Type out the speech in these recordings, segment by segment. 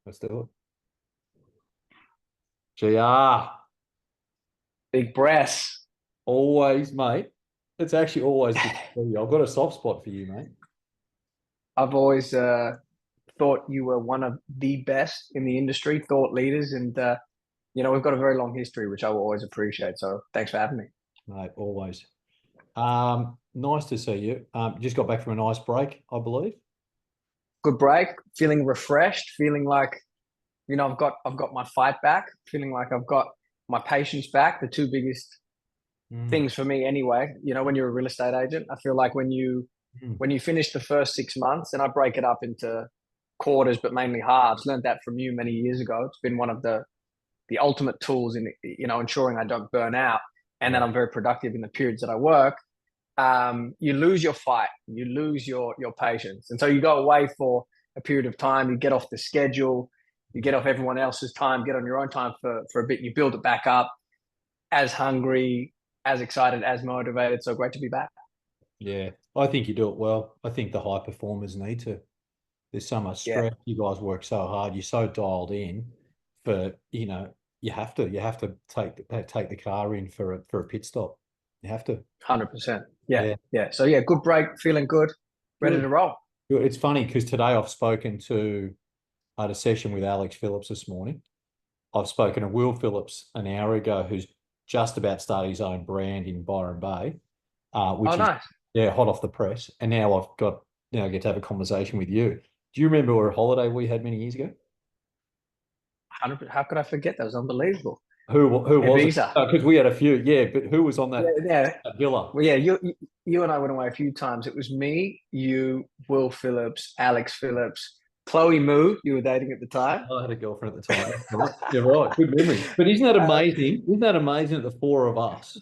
Let's do it. GR. Big breasts. Always, mate. It's actually always good to see you. I've got a soft spot for you, mate. I've always thought you were one of the best in the industry, thought leaders, and we've got a very long history, which I will always appreciate. So thanks for having me. Mate, always. Nice to see you. Just got back from a nice break, I believe. Good break. Feeling refreshed. Feeling like I've got my fight back. Feeling like I've got my patience back. The two biggest Mm, things for me, anyway. When you're a real estate agent, I feel like when you mm. when you finish the first 6 months, and I break it up into quarters, but mainly halves. Learned that from you many years ago. It's been one of the ultimate tools in ensuring I don't burn out and that Yeah, I'm very productive in the periods that I work. You lose your fight, you lose your patience, and so you go away for a period of time. You get off the schedule, you get off everyone else's time, get on your own time for a bit. You build it back up, as hungry, as excited, as motivated. So great to be back. yeah. I think you do it well. I think the high performers need to. There's so much Yeah, stress. You guys work so hard. You're so dialed in for, you have to take the car in for a pit stop. You have to. 100%. Yeah, Yeah. yeah. So yeah, good break, feeling good, ready Good. to roll. Good. It's funny because today I had a session with Alex Phillips this morning. I've spoken to Will Phillips an hour ago, who's just about starting his own brand in Byron Bay, Oh, which is, nice. yeah, hot off the press. And now I get to have a conversation with you. Do you remember a holiday we had many years ago? 100%. How could I forget? That was unbelievable. Who was it? Ibiza. Because we had a few, yeah, but who was on Yeah, yeah. that villa? Well, yeah, you and I went away a few times. It was me, you, Will Phillips, Alex Phillips, Chloe Moo, you were dating at the time. I had a girlfriend at the time. Right. You're right. Good memory. But isn't that Uh, amazing? Isn't that amazing that the four of us,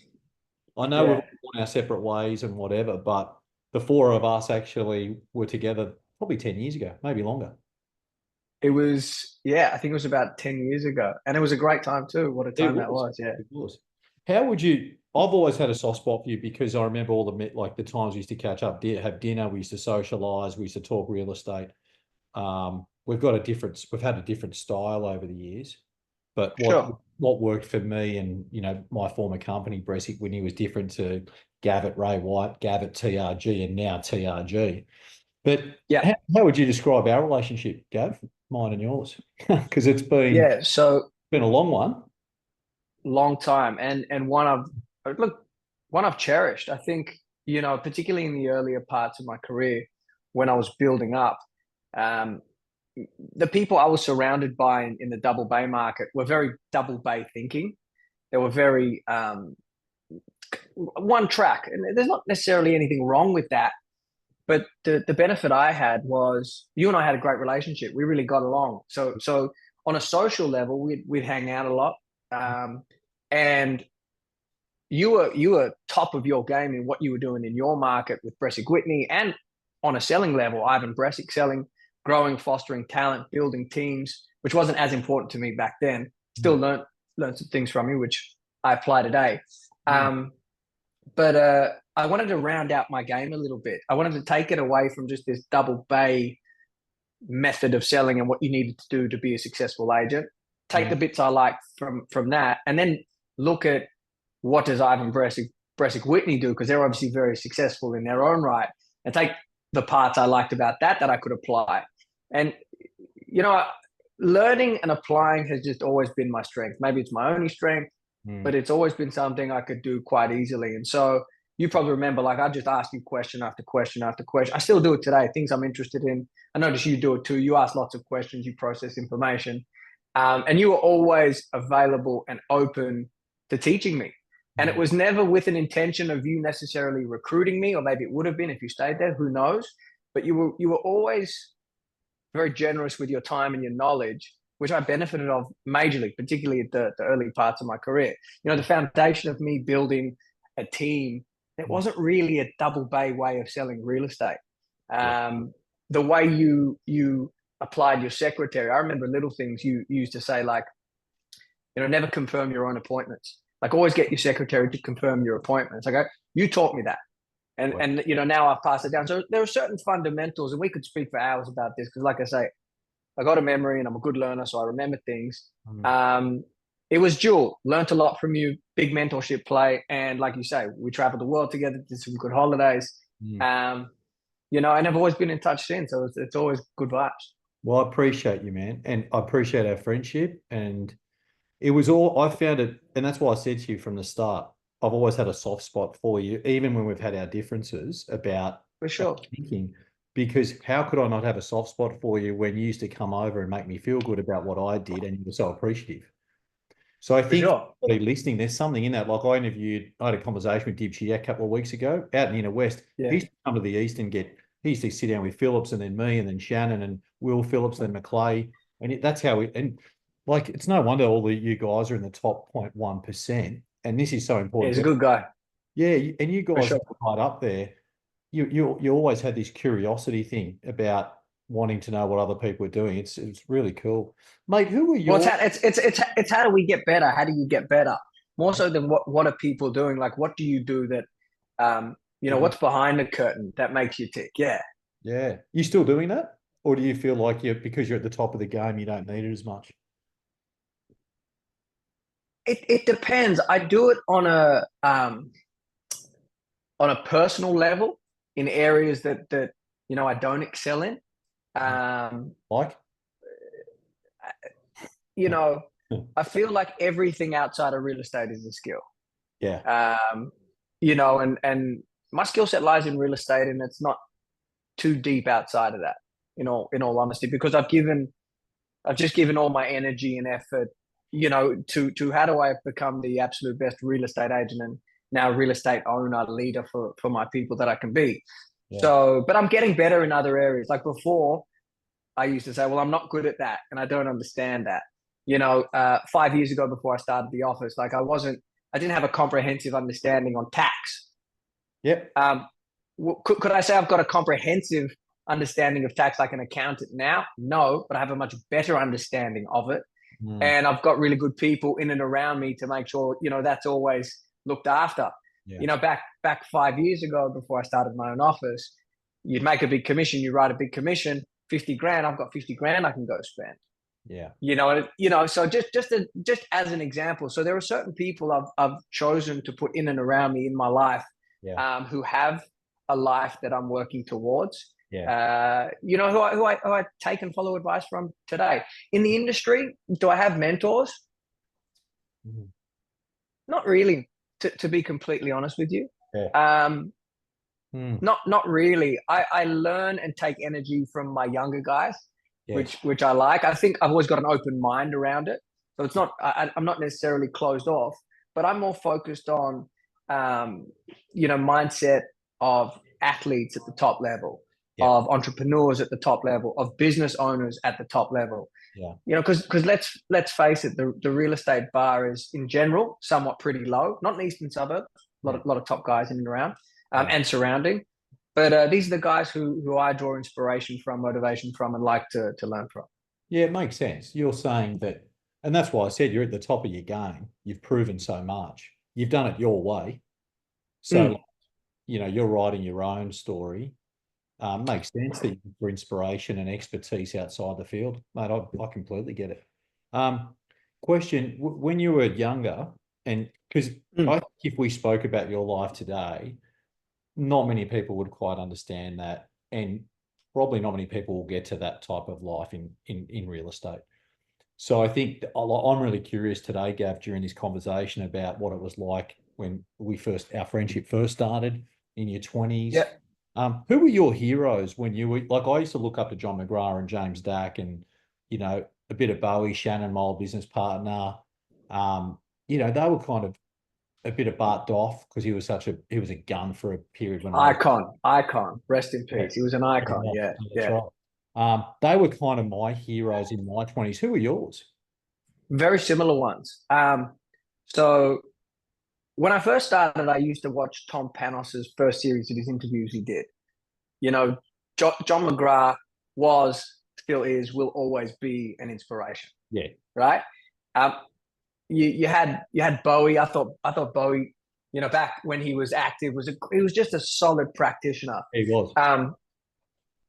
I know we've yeah, all gone our separate ways and whatever, but the four of us actually were together probably 10 years ago, maybe longer. it was. Yeah, I think it was about 10 years ago, and it was a great time too. What a It time that was. was. Yeah, It was. How would you? I've always had a soft spot for you because I remember all like the times we used to catch up, have dinner, we used to socialize, we used to talk real estate. We've had a different style over the years, but sure. what worked for me and my former company, Bresic Whitney, was different to Gav at Ray White, Gav at TRG, and now TRG. But Yeah, how would you describe our relationship, Gav, mine and yours? Because it's yeah. So been a long one. long time, and one I've cherished. I think particularly in the earlier parts of my career when I was building up. Um, the people I was surrounded by in the double bay market were very double bay thinking. They were very one track, and there's not necessarily anything wrong with that. But the benefit I had was you and I had a great relationship. We really got along. So on a social level, we'd hang out a lot, and you were top of your game in what you were doing in your market with Bresic Whitney, and on a selling level, Ivan Bresic selling, growing, fostering talent, building teams, which wasn't as important to me back then. Still Mm, learned some things from you, which I apply today. mm, Um, but I wanted to round out my game a little bit. I wanted to take it away from just this double bay method of selling and what you needed to do to be a successful agent. Take yeah. the bits I like from that, and then look at what does Ivan Bresic Whitney do, because they're obviously very successful in their own right, and take the parts I liked about that I could apply. And you know, learning and applying has just always been my strength. Maybe it's my only strength, Mm, but it's always been something I could do quite easily. And so you probably remember, like, I just ask you question after question after question. I still do it today. Things I'm interested in. I notice you do it too. You ask lots of questions. You process information, and you were always available and open to teaching me. And it mm, was never with an intention of you necessarily recruiting me, or maybe it would have been if you stayed there. Who knows? But you were always very generous with your time and your knowledge, which I benefited of majorly, particularly at the early parts of my career. The foundation of me building a team, it mm. wasn't really a double bay way of selling real estate. Yeah. The way you applied your secretary, I remember little things you used to say, like, never confirm your own appointments. Like, always get your secretary to confirm your appointments. Like, you taught me that. And Well, and now I've passed it down. So there are certain fundamentals, and we could speak for hours about this because, like I say, I got a memory and I'm a good learner, so I remember things. Mm. Um, it was dual. Learned a lot from you. Big mentorship play, and like you say, we traveled the world together, did some good holidays. Mm. And I've always been in touch since. So it's always good vibes. Well, I appreciate you, man, and I appreciate our friendship. And it was all I found it, and that's why I said to you from the start. I've always had a soft spot for you, even when we've had our differences about For sure. thinking. Because how could I not have a soft spot for you when you used to come over and make me feel good about what I did, and you were so appreciative? So I For think sure. listening, there's something in that. Like I had a conversation with Dibsy a couple of weeks ago out in the inner west. He Yeah. used to come to the east and he used to sit down with Phillips and then me and then Shannon and Will Phillips and then McClay. And that's how and like, it's no wonder all you guys are in the top 0.1%. And this is so Yeah, important. he's a good guy. Yeah. And you For guys sure. are right up there. You always had this curiosity thing about wanting to know what other people are doing. It's really cool. Mate, who are Well, your it's how do we get better? How do you get better? More so than what are people doing? Like, what do you do that, Mhm. what's behind the curtain that makes you tick? Yeah. Yeah. You still doing that? Or do you feel like because you're at the top of the game, you don't need it as much? It depends. I do it on a personal level in areas that I don't excel in. Um, Like? you know, I feel like everything outside of real estate is a skill. Yeah. Um, and my skill set lies in real estate, and it's not too deep outside of that. In all honesty, because I've just given all my energy and effort, to how do I become the absolute best real estate agent and now real estate owner, leader for my people that I can be. Yeah. So, but I'm getting better in other areas. Like before, I used to say, well, I'm not good at that, and I don't understand that. 5 years ago, before I started the office, like I didn't have a comprehensive understanding on tax. Yep. Could I say I've got a comprehensive understanding of tax like an accountant now? No, but I have a much better understanding of it. Mm. And I've got really good people in and around me to make sure, that's always looked after. Yeah. Back 5 years ago, before I started my own office, you'd make a big commission, you write a big commission, 50 grand, I've got 50 grand I can go spend. Yeah. So just as an example. So there are certain people I've chosen to put in and around me in my life, Yeah. who have a life that I'm working towards. Yeah. Who I take and follow advice from today. In the industry, do I have mentors? Mhm. Not really, to be completely honest with you. Yeah. Um, Mm. not really. I learn and take energy from my younger guys, Yes. which I like. I think I've always got an open mind around it. So it's not I'm not necessarily closed off, but I'm more focused on mindset of athletes at the top level, Yeah. of entrepreneurs at the top level, of business owners at the top level. Yeah. Because let's face it, the real estate bar is in general somewhat pretty low. Not in the eastern suburbs, a lot of top guys in and around, Yeah. and surrounding. But these are the guys who I draw inspiration from, motivation from, and like to learn from. Yeah, it makes sense. You're saying that, and that's why I said you're at the top of your game. You've proven so much. You've done it your way. So, Mm. you're writing your own story. Makes sense that you look for inspiration and expertise outside the field. Mate, I completely get it. Um, Question, when you were younger, and because Mm. I think if we spoke about your life today, not many people would quite understand that, and probably not many people will get to that type of life in real estate. So I think I'm really curious today, Gav, during this conversation about what it was like when our friendship first started in your 20s. Yeah. Who were your heroes when you were like, I used to look up to John McGrath and James Dack and, a bit of Bowie, Shannon, my old business partner. They were kind of a bit of Bart Doff because he was a gun for a period when I was. Icon. Rest in Yeah, peace. He was an icon. Yeah, that's yeah. right. They were kind of my heroes in my 20s. Who were yours? Very similar ones. So when I first started, I used to watch Tom Panos's first series of his interviews he did. John McGrath was, still is, will always be an inspiration. Yeah. Right. Um, you had Bowie. I thought Bowie, back when he was active, he was just a solid practitioner. He was.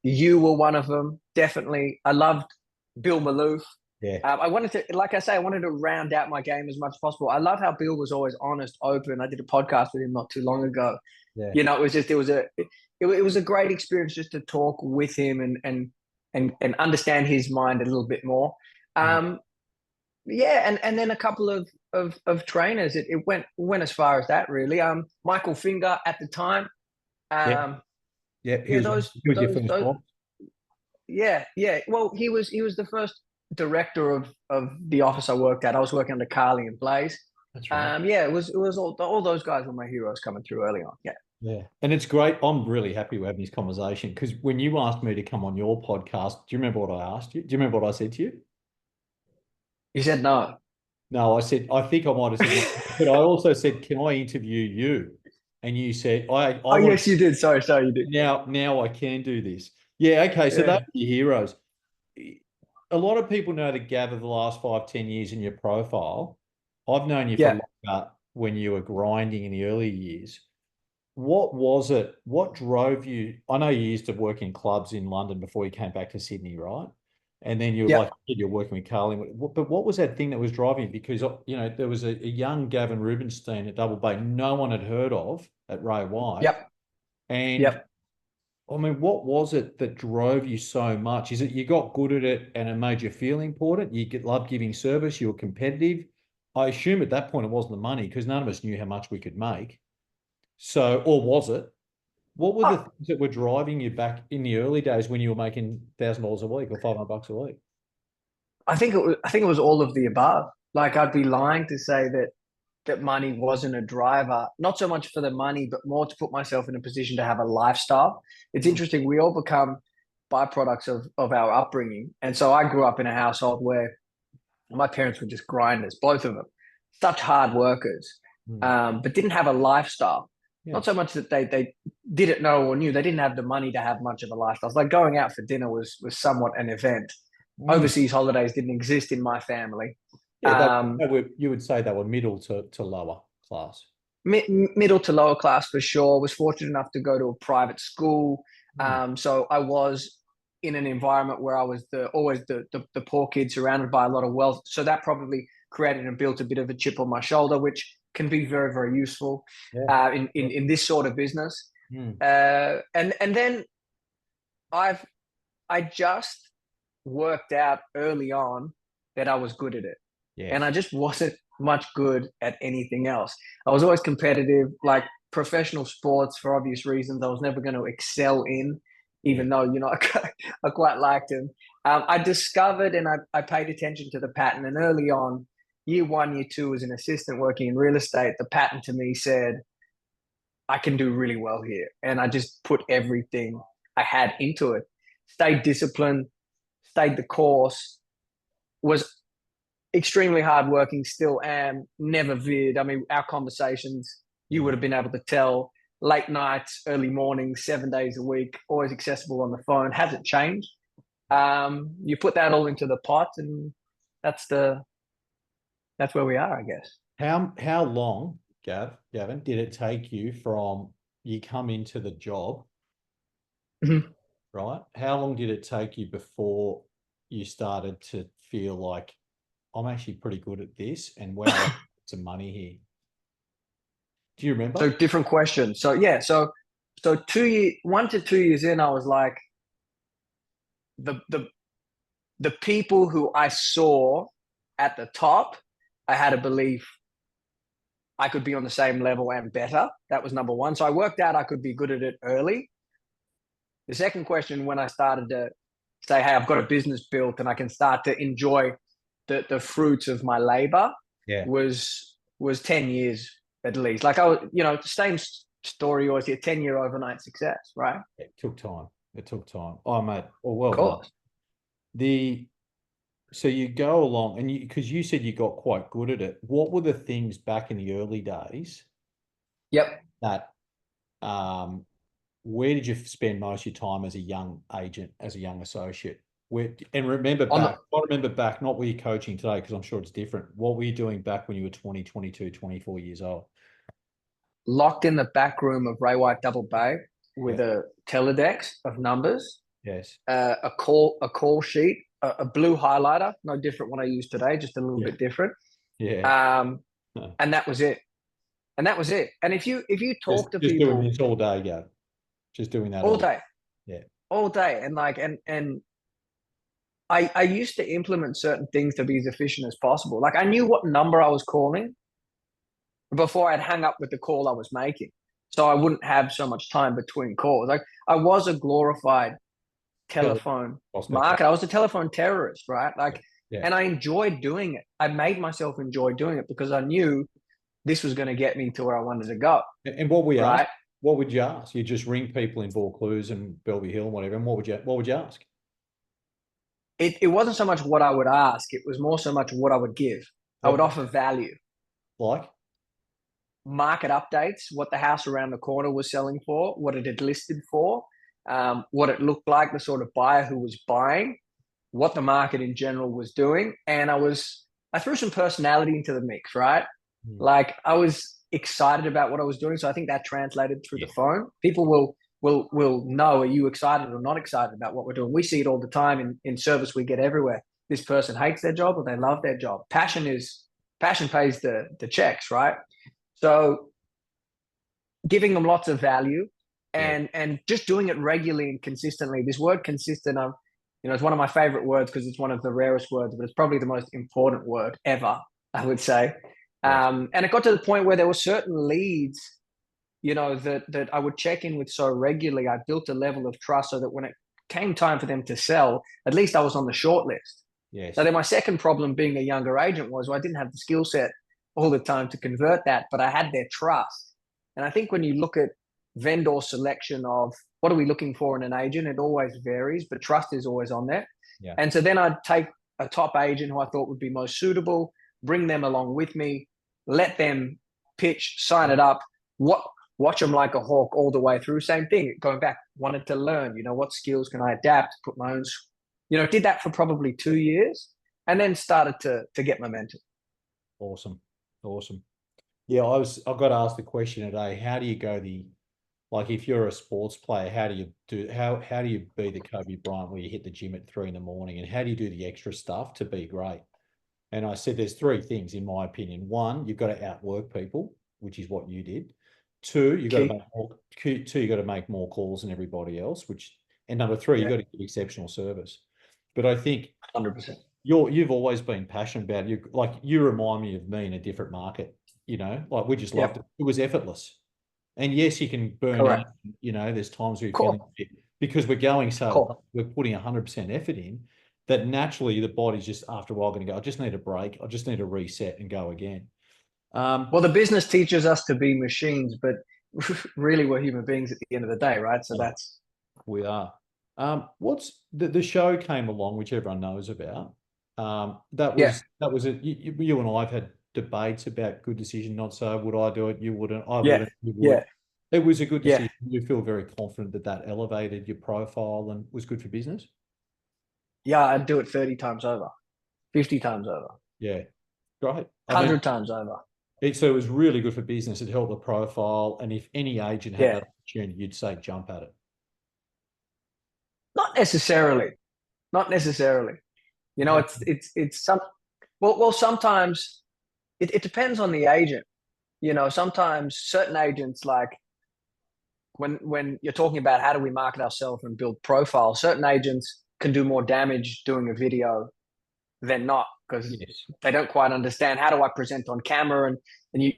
You were one of them, definitely. I loved Bill Maloof. Yeah, I wanted to, like I say, I wanted to round out my game as much as possible. I love how Bill was always honest, open. I did a podcast with him not too long ago. yeah, You know, it was a great experience just to talk with him and understand his mind a little bit more. mm, Yeah, and then a couple of trainers. It went as far as that really. Michael Finger at the time. yeah, Um, yeah. yeah, He was your first those boss. yeah. Well, he was the first director of the office I worked at. I was working under Carly and Blaze. That's right. Yeah, it was all those guys were my heroes coming through early on. Yeah. Yeah, and it's great. I'm really happy we're having this conversation because when you asked me to come on your podcast, do you remember what I asked you? Do you remember what I said to you? You said no. No, I said I think I might have said no, but I also said, "Can I interview you?" And you said, "I Oh want yes, you did. Sorry, you did. now I can do this." Yeah, okay. So those Yeah. are your heroes. A lot of people know that Gav of the last 5, 10 years in your profile. I've known you for Yeah. longer when you were grinding in the early years. What was it? What drove you? I know you used to work in clubs in London before you came back to Sydney, right? And then you're like, Yeah. you're working with Carly. But what was that thing that was driving you? Because, there was a young Gavin Rubinstein at Double Bay no one had heard of at Ray White. Yep. And Yep. I mean, what was it that drove you so much? Is it you got good at it and it made you feel important? Love giving service, you were competitive. I assume at that point it wasn't the money because none of us knew how much we could make. So, or was it? What were the Oh, things that were driving you back in the early days when you were making $1,000 a week or $500 a week? I think it was all of the above. Like I'd be lying to say that money wasn't a driver, not so much for the money, but more to put myself in a position to have a lifestyle. It's Mm. interesting. We all become byproducts of our upbringing. And so I grew up in a household where my parents were just grinders, both of them, such hard workers, Mm. but didn't have a lifestyle. Yeah. Not so much that they didn't know or knew. They didn't have the money to have much of a lifestyle. It's like going out for dinner was somewhat an event. Mm. Overseas holidays didn't exist in my family. Yeah, you would say they were middle to lower class. Middle to lower class for sure. Was fortunate enough to go to a private school, Mm. so I was in an environment where I was always the poor kid surrounded by a lot of wealth. So that probably created and built a bit of a chip on my shoulder, which can be very very useful Yeah. in this sort of business. Mm. And then I've I just worked out early on that I was good at it, and I Yes. just wasn't much good at anything else. I was always competitive, like professional sports for obvious reasons. I was never going to excel in, Yeah. even though I quite liked him. I discovered and I paid attention to the pattern, and early on, year one, year two, as an assistant working in real estate, the pattern to me said I can do really well here, and I just put everything I had into it. Stayed disciplined, stayed the course, was extremely hardworking, still am, never veered. I mean, our conversations, you would Mm. have been able to tell late nights, early mornings, 7 days a week, always accessible on the phone, hasn't changed. You put that all into the pot, and that's the that's where we are, I guess. How long, Gavin, did it take you from you come into the job, Mhm. right? How long did it take you before you started to feel like I'm actually pretty good at this and wow, I got some money here? Do you remember? So different question. So yeah, so 2 year 1 to 2 years in, I was like the the the people who I saw at the top, I had a belief I could be on the same level and better. That was number one. So I worked out I could be good at it early. The second question, when I started to say, hey, I've got a business built and I can start to enjoy the fruits of my labor, Yeah. was 10 years at least. Like I was, same story always here, 10-year overnight success, right? It took time. It took time. Oh, mate. Well, well Of done. course. The so you go along and because you said you got quite good at it. What were the things back in the early days Yep. that um where did you spend most of your time as a young agent, as a young associate? And remember On the, back, I remember back, not where you're coaching today, because I'm sure it's different. What were you doing back when you were 20, 22, 24 years old? locked in the back room of Ray White Double Bay Yeah. with a teledex of numbers, Yes. a call sheet, a blue highlighter, no different what I use today, just a little Yeah. bit different. Yeah. Um, No. and that was it. And that was it. And if you talk to Just doing people this all day, go. Just doing that all all. day, Yeah. all day, and like and I used to implement certain things to be as efficient as possible. Like I knew what number I was calling before I'd hang up with the call I was making. So I wouldn't have so much time between calls. Like I was a glorified telephone Prospector. market. I was a telephone terrorist, right? Yeah. Like, Yeah. and I enjoyed doing it. I made myself enjoy doing it because I knew this was going to get me to where I wanted to go, And what we ask, right? what would you ask? You just ring people in Vaucluse and Bellevue Hill and whatever. And what would you ask? It wasn't so much what I would ask. It was more so much what I would give. I would What, offer value, like? market updates, what the house around the corner was selling for, what it had listed for, what it looked like, the sort of buyer who was buying, what the market in general was doing. And I threw some personality into the mix, right? Hmm. Like I was excited about what I was doing. So I think that translated through Yeah. the phone. People will know, are you excited or not excited about what we're doing? We see it all the time in service we get everywhere. This person hates their job or they love their job. Passion pays the checks, right? So giving them lots of value Yeah. and just doing it regularly and consistently. This word consistent, it's one of my favorite words because it's one of the rarest words, but it's probably the most important word ever, I would say. Yes. And it got to the point where there were certain leads, that I would check in with so regularly. I built a level of trust so that when it came time for them to sell, at least I was on the short list. Yes. So then my second problem being a younger agent was, well, I didn't have the skill set all the time to convert that, but I had their trust. And I think when you look at vendor selection of what are we looking for in an agent, it always varies, but trust is always on there. Yeah. And so then I'd take a top agent who I thought would be most suitable, bring them along with me, let them pitch, sign it up, watch them like a hawk all the way through. Same thing, going back, wanted to learn, what skills can I adapt, put my own, did that for probably 2 years and then started to get momentum. Awesome. Awesome. Yeah, I've got to ask the question today, how do you go like if you're a sports player, how do you be the Kobe Bryant where you hit the gym at 3 a.m, and how do you do the extra stuff to be great? And I said there's three things in my opinion. One, you've got to outwork people, which is what you did. Two, you've got to make more. Two, you've got to make more calls than everybody else. And number three, you've got to give exceptional service. But I think 100%. you've always been passionate about it. You remind me of me in a different market. Like we just loved it. It was effortless. And yes, you can burn Correct. out. There's times where you're feeling Cool. fit because we're going so hard, Cool. we're putting 100% effort in that naturally the body's just after a while going to go, I just need a break. I just need to reset and go again. Well, the business teaches us to be machines, but really we're human beings at the end of the day, right? So that's we are. What's the show came along, which everyone knows about. That was it. You and I have had debates about good decision, not so. Would I do it? You wouldn't. I wouldn't. You would. Yeah. It was a good Yeah. decision. You feel very confident that elevated your profile and was good for business? Yeah, I'd do it 30 times over, 50 times over. Yeah. Great. 100 times over. So it was really good for business. It helped the profile. And if any agent had that opportunity, you'd say jump at it. Not necessarily. Not necessarily. It's some. Well, sometimes it depends on the agent. Sometimes certain agents, like when you're talking about how do we market ourselves and build profile, certain agents can do more damage doing a video than not because they don't quite understand how do I present on camera and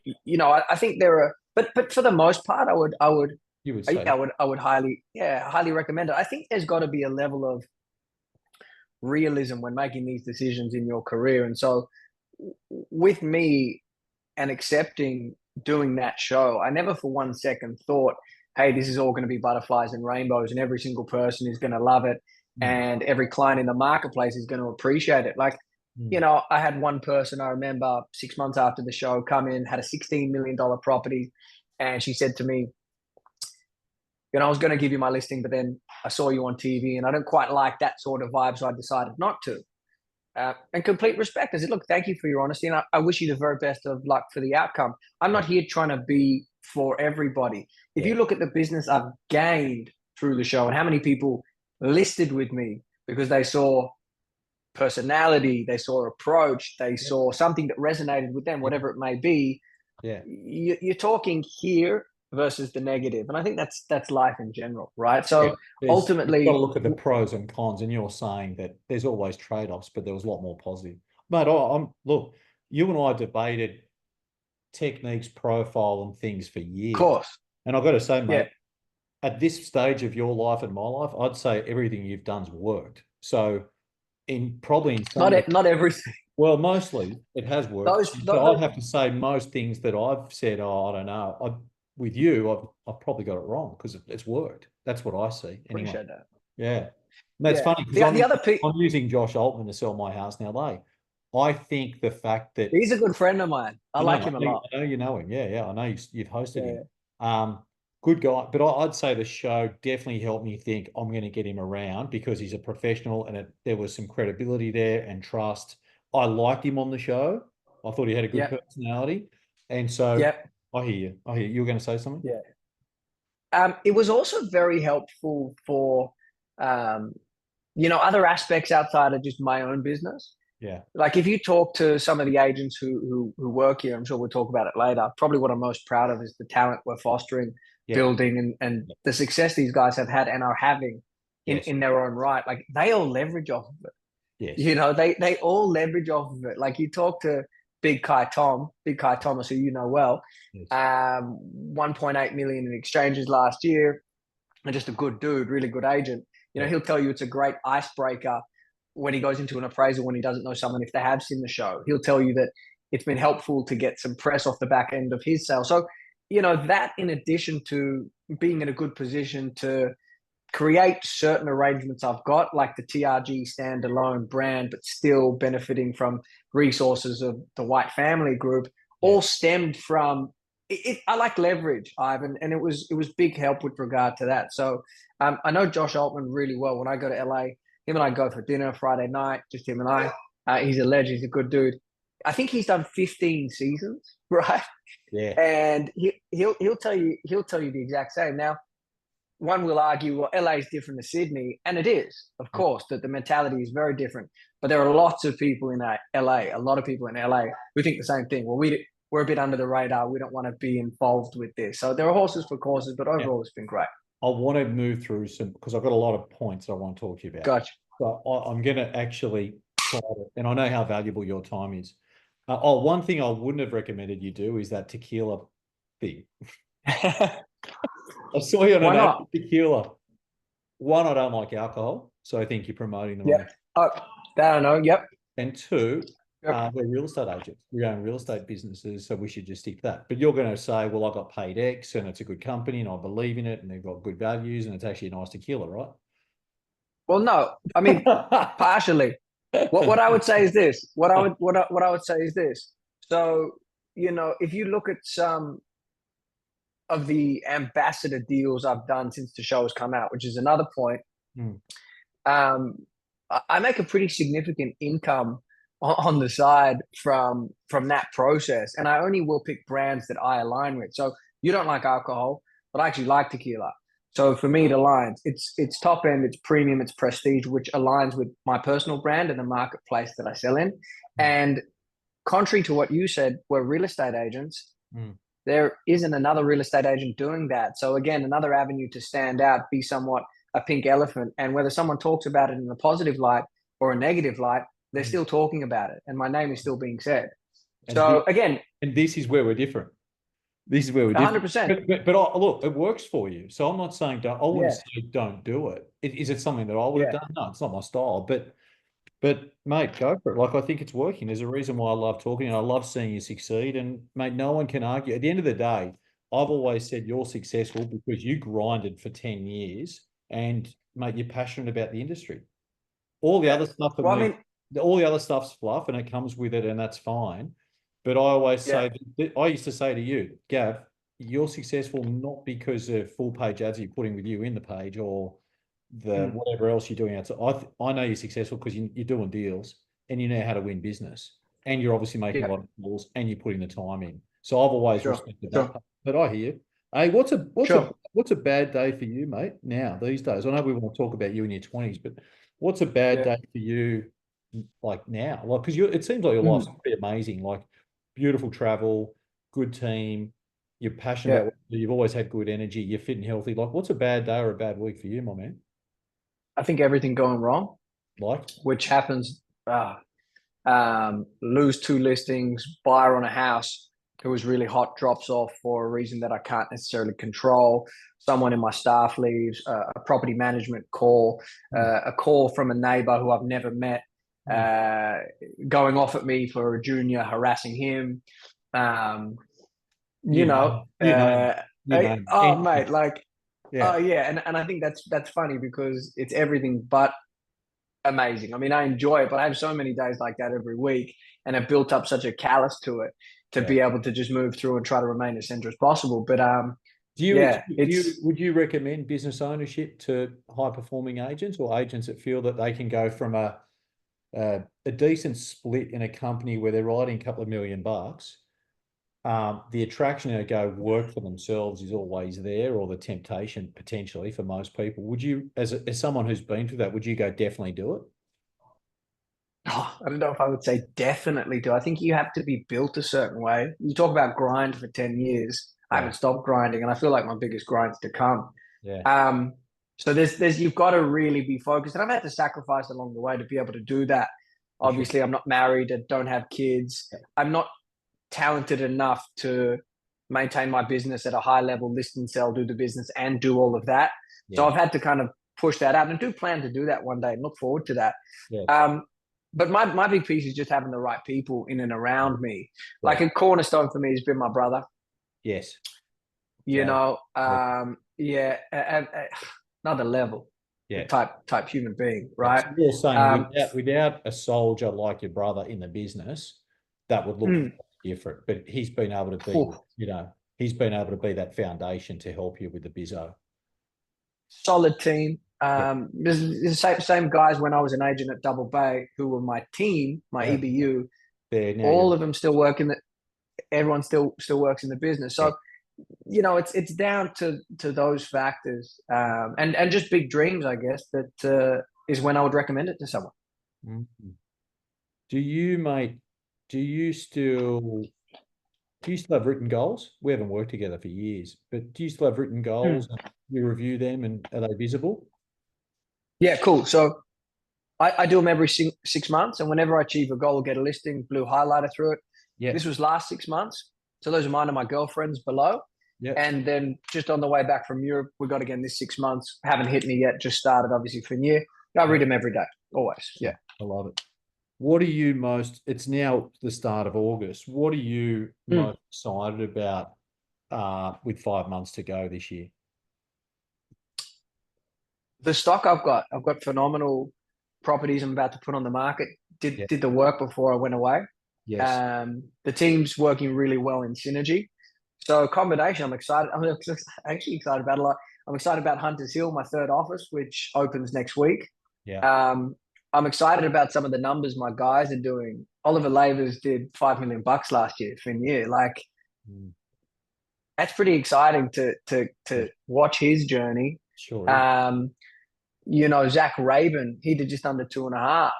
I think there are but for the most part I would you would say I would highly recommend it. I think there's got to be a level of realism when making these decisions in your career, and so with me and accepting doing that show, I never for 1 second thought, hey, this is all going to be butterflies and rainbows and every single person is going to love it and every client in the marketplace is going to appreciate it. Like, I had one person, I remember 6 months after the show, come in, had a $16 million property. And she said to me, I was going to give you my listing, but then I saw you on TV and I don't quite like that sort of vibe. So I decided not to. And complete respect. I said, look, thank you for your honesty. And I wish you the very best of luck for the outcome. I'm not here trying to be for everybody. If you look at the business I've gained through the show and how many people listed with me because they saw personality, they saw approach, they Yeah. saw something that resonated with them, Yeah. whatever it may be. Yeah. You're talking here versus the negative, and I think that's life in general, right? Yeah. So You've got to ultimately, look at the pros and cons, and you're saying that there's always trade-offs, but there was a lot more positive. Mate, look, you and I debated techniques, profile, and things for of years. course, And I've got to say, yeah, mate, at this stage of your life and my life, I'd say everything you've done's worked. So probably in some not everything. well, mostly it has worked. Those, But those I'd have to say most things that I've said, oh, I don't know. With you, I've probably got it wrong because it's worked. That's what I see anyway. appreciate that. Yeah. And that's Yeah, funny because the other I'm using Josh Altman to sell my house now. I think the fact that he's a good friend of mine. I like him a lot. I know you know him. Yeah, yeah. I know you've hosted him. Yeah, Good guy. But I'd say the show definitely helped me think I'm going to get him around because he's a professional and there was some credibility there and trust. I liked him on the show. I thought he had a good yeah, personality. And so yeah, I hear you. I hear you. You were going to say something? yeah. It was also very helpful for um, other aspects outside of just my own business. Yeah. Like if you talk to some of the agents who work here, I'm sure we'll talk about it later. Probably what I'm most proud of is the talent we're fostering, Yeah. building, and the success these guys have had and are having Yes. in their own right. Like they all leverage off of it. Yes. They all leverage off of it. Like you talk to Big Kai Thomas, who you know well, Yes. 1.8 million in exchanges last year, and just a good dude, really good agent. Yeah. He'll tell you it's a great icebreaker when he goes into an appraisal when he doesn't know someone if they have seen the show. He'll tell you that it's been helpful to get some press off the back end of his sale. So, that in addition to being in a good position to create certain arrangements I've got, like the TRG standalone brand, but still benefiting from resources of the White Family Group, Yeah. all stemmed from I like leverage, Ivan, and it was big help with regard to that. So I know Josh Altman really well. When I go to LA, him and I go for dinner Friday night, just him and I. He's a legend. He's a good dude. I think he's done 15 seasons, right? Yeah. And he'll tell you the exact same. Now, one will argue, well, LA is different to Sydney, and it is, of course, that the mentality is very different. But there are lots of people in LA, a lot of people in LA who think the same thing. Well, we're a bit under the radar. We don't want to be involved with this. So there are horses for courses, but Yeah. overall, it's been great. I want to move through some because I've got a lot of points I want to talk to you about. Gotcha. So I'm going to actually try to, and I know how valuable your time is. One thing I wouldn't have recommended you do is that tequila thing. I saw you on Why an ad not? for tequila. One, I don't like alcohol, so I think you're promoting the wrong. Yep. Oh, I don't know. Yep. And two, Yep. we're real estate agents. We own real estate businesses, so we should just stick to that. But you're going to say, well, I got paid X and it's a good company and I believe in it and they've got good values and it's actually a nice tequila, right? Well, no. I mean, partially. What I would say is this. What I would say is this. So, if you look at some of the ambassador deals I've done since the show has come out, which is another point. Mm. I make a pretty significant income on the side from that process, and I only will pick brands that I align with. So you don't like alcohol, but I actually like tequila. So for me, it aligns. It's top end, it's premium, it's prestige, which aligns with my personal brand and the marketplace that I sell in. And contrary to what you said, we're real estate agents. There isn't another real estate agent doing that. So again, another avenue to stand out, be somewhat a pink elephant. And whether someone talks about it in a positive light or a negative light, they're still talking about it. And my name is still being said. So again, and this is where we're different. This is where we're different. 100%. But look, it works for you. So I'm not saying don't. I wouldn't say don't do it. Is it something that I would have done? No, it's not my style. But mate, go for it. Like I think it's working. There's a reason why I love talking and I love seeing you succeed. And mate, no one can argue. At the end of the day, I've always said you're successful because you grinded for 10 years and mate, you're passionate about the industry. All the other stuff for me, all the other stuff's fluff and it comes with it and that's fine. But I always say, I used to say to you, Gav, you're successful not because of full page ads you're putting with you in the page or the whatever else you're doing outside. I know you're successful because you're doing deals and you know how to win business and you're obviously making a lot of calls and you're putting the time in. So I've always respected that. But I hear you. Hey, what's a bad day for you, mate? Now these days, I know we want to talk about you in your 20s, but what's a bad day for you like now? Like, because it seems like your life's Mm, pretty amazing. Like, beautiful travel, good team, you're passionate yeah, about what you do, you've always had good energy, you're fit and healthy. Like, what's a bad day or a bad week for you, my man? I think everything going wrong, Like, which happens. Lose two listings, buyer on a house who was really hot drops off for a reason that I can't necessarily control. Someone in my staff leaves, a property management call, mm, a call from a neighbor who I've never met, mm, uh, going off at me for a junior, harassing him. Um, you you know, know, you know, you know, oh anything. mate, like, Yeah, oh yeah, and I think that's funny because it's everything but amazing. I mean, I enjoy it, but I have so many days like that every week, and I've built up such a callus to it to yeah. be able to just move through and try to remain as center as possible. But Do yeah, you it's would you recommend business ownership to high performing agents or agents that feel that they can go from a decent split in a company where they're writing a couple of $1 million? The attraction to go work for themselves is always there, or the temptation potentially for most people. Would you, as someone who's been through that, would you go definitely do it? I don't know if I would say definitely do. I think you have to be built a certain way. You talk about grind for 10 years. I Yeah, haven't stopped grinding, and I feel like my biggest grind's to come. yeah, Um, so there's you've got to really be focused, and I've had to sacrifice along the way to be able to do that. for sure. Obviously, I'm not married, I don't have kids. I'm not talented enough to maintain my business at a high level, list and sell, do the business, and do all of that. So Yeah, I've had to kind of push that out and do plan to do that one day and look forward to that. yeah, Um, but my big piece is just having the right people in and around me. yeah, Like a cornerstone for me has been my brother. yes, You yeah, know, yeah, yeah, another level yeah. type human being, Yeah. right? So you're saying Um, without a soldier like your brother in the business, that would look mm, different. But he's been able to be, he's been able to be that foundation to help you with the bizzo. solid team. Yeah, There's the same guys when I was an agent at Double Bay who were my team, my yeah. EBU. There now All you're of them still work in the. Everyone still works in the business. yeah. So it's down to those factors, and just big dreams, I guess. That is when I would recommend it to someone. Mhm. Do you, mate? Do you still do you still have written goals? We haven't worked together for years, but do you still have written Hmm. goals? And you review them, and are they visible? Yeah, cool. So I do them every 6 months, and whenever I achieve a goal, I'll get a listing, blue highlighter through it. Yeah, This was last 6 months. So those are mine and my girlfriend's below. yeah, And then just on the way back from Europe, we got again this 6 months. Haven't hit me yet, just started obviously for a year. I yeah. read them every day, always. Yeah. I love it. What are you most, it's now the start of August. What are you Mm. most excited about with 5 months to go this year? The stock I've got phenomenal properties I'm about to put on the market. Did Yeah. did the work before I went away. Yes. The team's working really well in synergy. So a combination, I'm excited. I'm actually excited about a lot. I'm excited about Hunters Hill, my third office, which opens next week. Yeah. Um, I'm excited about some of the numbers my guys are doing. Oliver Lavers did $5 million last year for a year. Like Mm, that's pretty exciting to yeah. watch his journey. Sure is. Um, Zach Raven, he did just under 2.5.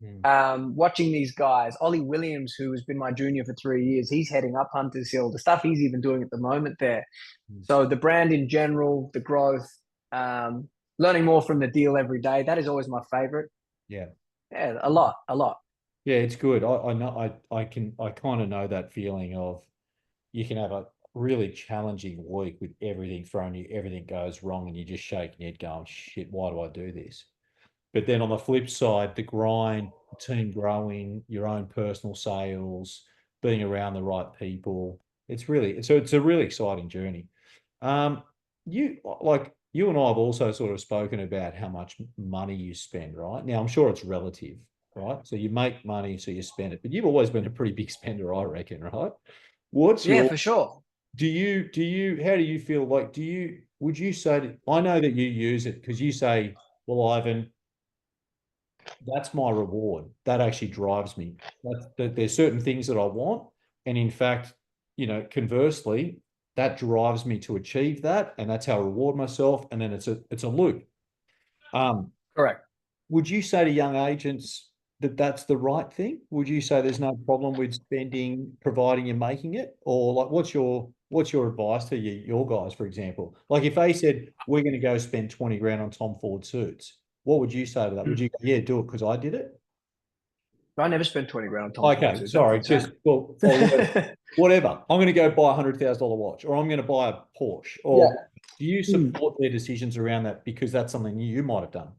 Mm, Watching these guys, Ollie Williams, who has been my junior for 3 years, he's heading up Hunters Hill. The stuff he's even doing at the moment there. mm, So the brand in general, the growth, learning more from the deal every day. That is always my favorite. yeah. Yeah, a lot, a lot. Yeah, it's good. I know I kind of know that feeling of you can have a really challenging week with everything thrown you, everything goes wrong, and you just shaking your head going, shit, why do I do this? But then on the flip side, the grind, the team growing, your own personal sales, being around the right people, it's a really exciting journey. Um, you and I have also sort of spoken about how much money you spend, right? Now I'm sure it's relative, right? So you make money, so you spend it, but you've always been a pretty big spender, I reckon, right? What's Yeah, your for sure. how do you feel like would you say that, I know that you use it because you say, well, Ivan, that's my reward. That actually drives me. There's certain things that I want. And in fact, conversely, that drives me to achieve that. And that's how I reward myself. And then it's a loop. Um, Correct. would you say to young agents that that's the right thing? Would you say there's no problem with spending, providing you're making it? Or like, what's your advice to your guys, for example? Like if they said, we're going to go spend 20 grand on Tom Ford suits, what would you say to that? Would you go, yeah, do it because I did it? I never spent 20 grand on Tom Ford Okay, suits. That's sorry, insane. just well, or whatever. I'm going to go buy $100,000 watch, or I'm going to buy a Porsche. Or Yeah. do you Hmm. support their decisions around that because that's something you might have done?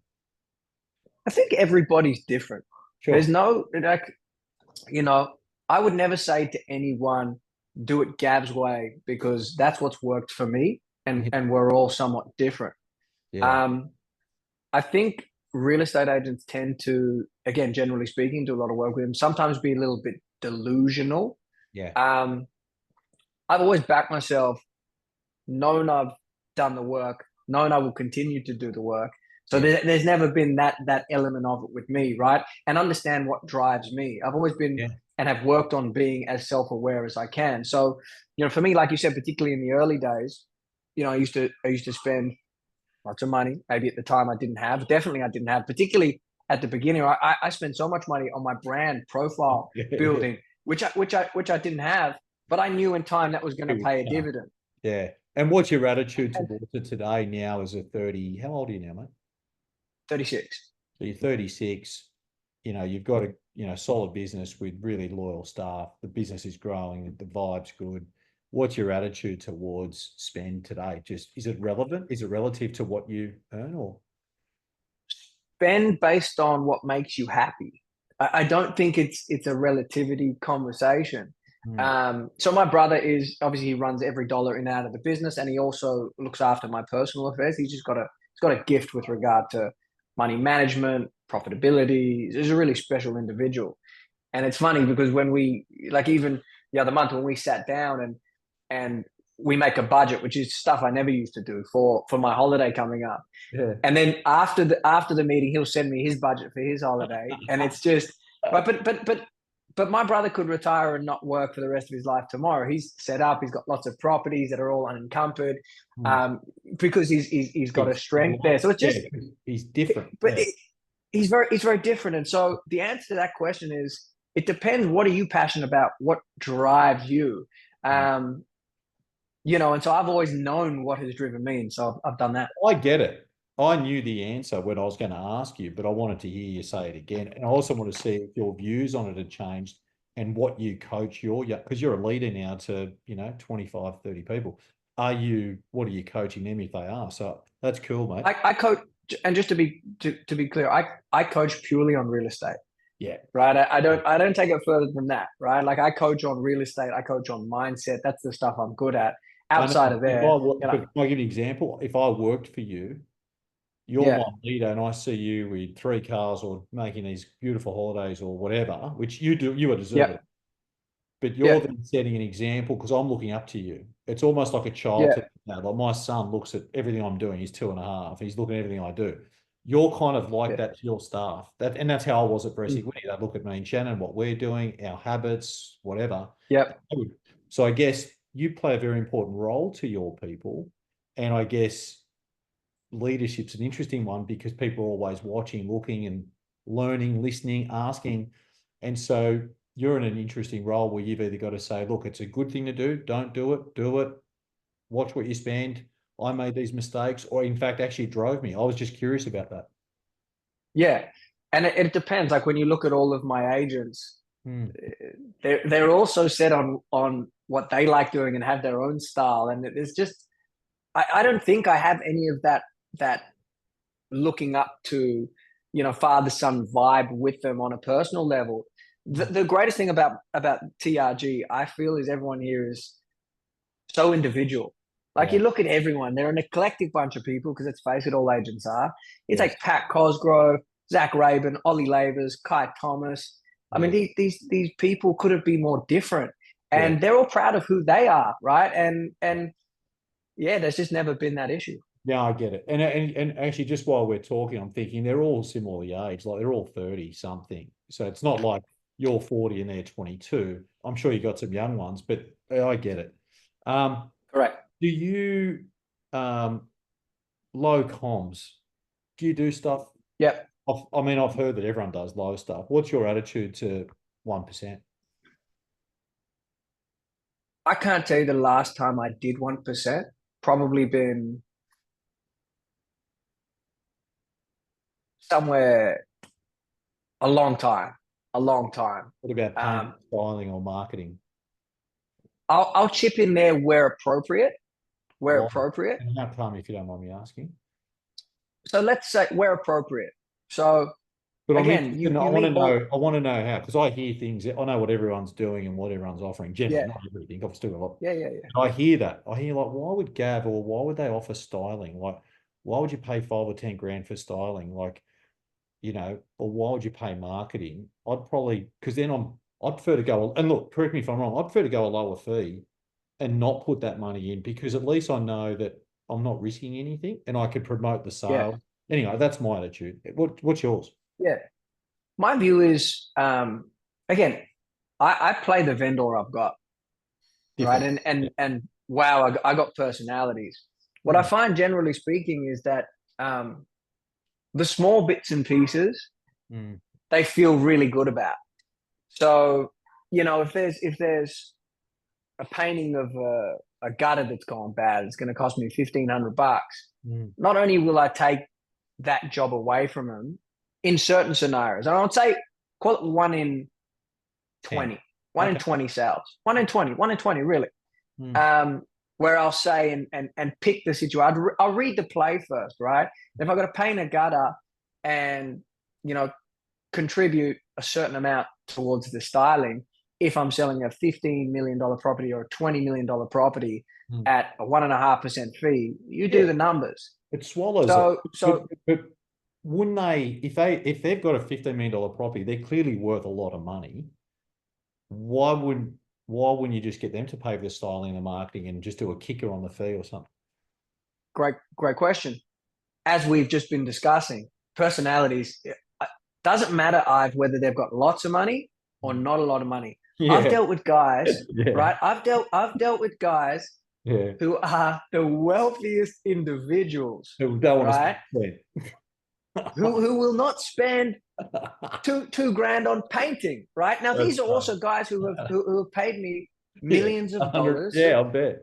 I think everybody's different. There's Sure. no, like, I would never say to anyone, do it Gav's way, because that's what's worked for me, and Yeah. we're all somewhat different. Yeah. Um, I think real estate agents tend to, again, generally speaking, do a lot of work with them, sometimes be a little bit delusional. Yeah. Um, I've always backed myself, known I've done the work, known I will continue to do the work. So Yeah. there's never been that element of it with me, right? And understand what drives me. I've always been Yeah. and have worked on being as self-aware as I can. So, for me, like you said, particularly in the early days, I used to spend lots of money. Maybe at the time I didn't have. Definitely I didn't have. Particularly at the beginning, I spent so much money on my brand profile Yeah. building, which I didn't have, but I knew in time that was going to pay a Yeah. dividend. Yeah. And what's your attitude And towards it today now as a 30? How old are you now, mate? 36. So you're 36, you've got a, solid business with really loyal staff. The business is growing, the vibe's good. What's your attitude towards spend today? Just, is it relevant? Is it relative to what you earn or? Spend based on what makes you happy. I don't think it's a relativity conversation. Hmm. So my brother is obviously, he runs every dollar in and out of the business, and he also looks after my personal affairs. He's got a gift with regard to money management, profitability. He's a really special individual. And it's funny because when we, like, even the other month when we sat down and we make a budget, which is stuff I never used to do for my holiday coming up. Yeah. And then after the meeting, he'll send me his budget for his holiday, and it's just right. But my brother could retire and not work for the rest of his life tomorrow. He's set up. He's got lots of properties that are all unencumbered, Hmm. um, because he's got a He's strength there. So it's yeah, just, he's different. but Yeah. he's very different. And so the answer to that question is, it depends. What are you passionate about? What drives you? Hmm. Um, and so I've always known what has driven me, and so I've done that. I get it. I knew the answer when I was going to ask you, but I wanted to hear you say it again. And I also want to see if your views on it had changed and what you coach because you're a leader now to, 25, 30 people. What are you coaching them if they are? So that's cool, mate. I coach, and just to be clear, I coach purely on real estate, Yeah. right? I don't take it further than that, right? Like, I coach on real estate, I coach on mindset. That's the stuff I'm good at. I know Outside of there, but can I give you an example? If I worked for you, you're my yeah, leader and I see you with 3 cars or making these beautiful holidays or whatever, which you do, you are deserving. yeah, But yeah, you're then setting an example because I'm looking up to you. It's almost like a child yeah, to like my son looks at everything I'm doing. He's 2.5. He's looking at everything I do. You're kind of like yeah, that to your staff. And that's how I was at Bressy mm, Winnie. They'd look at me and Shannon, what we're doing, our habits, whatever. yeah, So I guess you play a very important role to your people. And I guess leadership's an interesting one because people are always watching, looking and learning, listening, asking. And so you're in an interesting role where you've either got to say, look, it's a good thing to don't do it, watch what you spend. I made these mistakes, or in fact, actually drove me. I was just curious about that. yeah. And it depends. Like, when you look at all of my agents, Hmm. they're also set on what they like doing and have their own style. And it's just, I don't think I have any of that looking up to, father son vibe with them on a personal level. The, Hmm. the greatest thing about TRG, I feel, is everyone here is so individual. Like, Yeah. you look at everyone, they're an eclectic bunch of people, because let's face it, all agents are. It's Yes. like Pat Cosgrove, Zach Rabin, Ollie Lavers, Kai Thomas. I mean, Yeah. these people couldn't be more different, Yeah. and they're all proud of who they are, right? And yeah, there's just never been that issue. Yeah, I get it. And actually, just while we're talking, I'm thinking they're all similarly aged, like they're all 30 something. So it's not like you're 40 and they're 22. I'm sure you got some young ones, but I get it. Um, Correct. do you um low comms? Do you do stuff? Yep. I mean, I've heard that everyone does low stuff. What's your attitude to 1%? I can't tell you the last time I did 1%. Probably been somewhere a long time, a long time. What about payment, Um, styling, or marketing? I'll chip in there where appropriate, where Why? appropriate. And how come, if you don't mind me asking? So let's say where appropriate. So But I'm again, interested. I you want to meet all, know. I want to know how, because I hear things. I know what everyone's doing and what everyone's offering. Generally, yeah, not everything. I've still got a lot. yeah. I hear that. I hear like, why would Gav or why would they offer styling? Like, why would you pay 5 or 10 grand for styling? Like, or why would you pay marketing? I'd probably because then I'd prefer to go and look. Correct me if I'm wrong. I'd prefer to go a lower fee and not put that money in because at least I know that I'm not risking anything and I could promote the Yeah, sale. Anyway, that's my attitude. What's yours? yeah. My view is, again, I play the vendor I've got, right? Different. And wow, I got personalities. What I Mm, find, generally speaking, is that um, the small bits and pieces mm, they feel really good about. So, if there's a painting of a gutter that's gone bad, it's going to cost me $1,500. mm. Not only will I take that job away from them in certain scenarios, and I would say call it 10. 1 in 20, one in Okay. 20 sales, 1 in 20, really. Mm, Um, where I'll say and pick the situation. I'll read the play first, right? If I've got to paint a gutter and you know contribute a certain amount towards the styling, if I'm selling a $15 million property or a $20 million property mm. at a 1.5% fee, you do Yeah, the numbers. it swallows it. So But wouldn't they, if they've got a $15 million property, they're clearly worth a lot of money. Why wouldn't why wouldn't you just get them to pay for the styling and the marketing and just do a kicker on the fee or something? great question. As we've just been discussing, personalities doesn't matter, Ive, whether they've got lots of money or Mm. not a lot of money. I've Yeah, dealt with guys, yeah, right? I've dealt with guys yeah. who are the wealthiest individuals, Who don't want to right? spend. Who will not spend two grand on painting, right? Now That's these are right. also guys who have paid me Yeah, millions of 100. dollars, Yeah, I bet.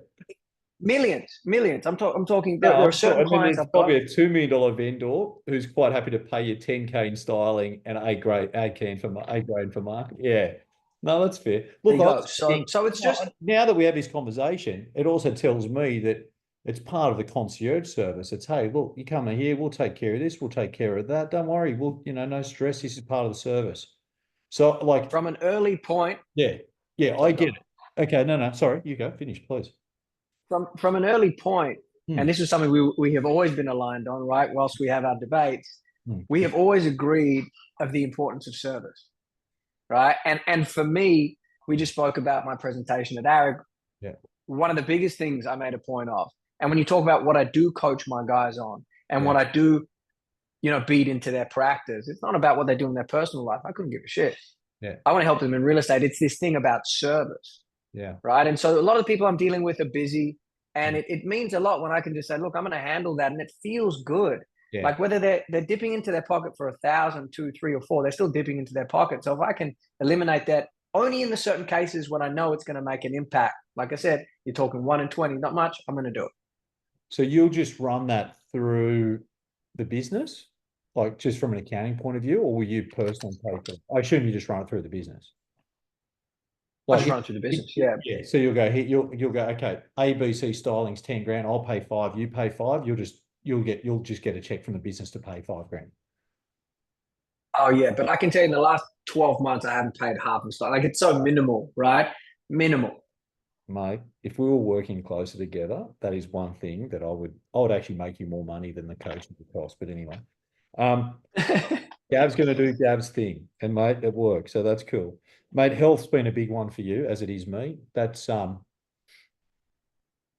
millions. I'm talking. There No, are I'm sure. certain And then clients there's I've got. probably a $2 million vendor who's quite happy to pay you 10K in styling and A grade for market. Yeah. No, that's fair. There Look, you I go. was So thinking, so it's just now that we have this conversation, it also tells me that it's part of the concierge service. It's, hey, look, you come in here, we'll take care of this, we'll take care of that. Don't worry, no stress. This is part of the service. So, like, from an early point. yeah, yeah, I Sorry, get go. it. Okay, no, sorry, you go, finish, please. From an early point, and Hmm, this is something we have always been aligned on, right? Whilst we have our debates, hmm, we have always agreed of the importance of service, right? And for me, we just spoke about my presentation at ARIG. yeah, One of the biggest things I made a point of, and when you talk about what I do coach my guys on, and yeah, what I do, beat into their practice, it's not about what they do in their personal life. I couldn't give a shit. yeah, I want to help them in real estate. It's this thing about service, yeah. right? And so a lot of the people I'm dealing with are busy, and Mm. it means a lot when I can just say, look, I'm going to handle that, and it feels good. Yeah. Like whether they're dipping into their pocket for 1,000, 2, 3, or 4, they're still dipping into their pocket. So if I can eliminate that only in the certain cases when I know it's going to make an impact, like I said, you're talking 1 in 20, not much, I'm going to do it. So you'll just run that through the business, like just from an accounting point of view, or will you personally pay for it? I assume you just run it through the business. I Like, just run it through the business. Yeah. yeah. So you'll go here, you'll go, okay, ABC styling's 10 grand, I'll pay 5, you pay 5, you'll just get a check from the business to pay 5 grand. Oh yeah, but I can tell you in the last 12 months I haven't paid half of stuff. Like it's so minimal, right? Minimal. Mate, if we were working closer together, that is one thing that I would actually make you more money than the coaching would cost. But anyway. Um, Gav's going to do Gav's thing, and mate, it works. So that's cool, mate. Health's been a big one for you, as it is me. That's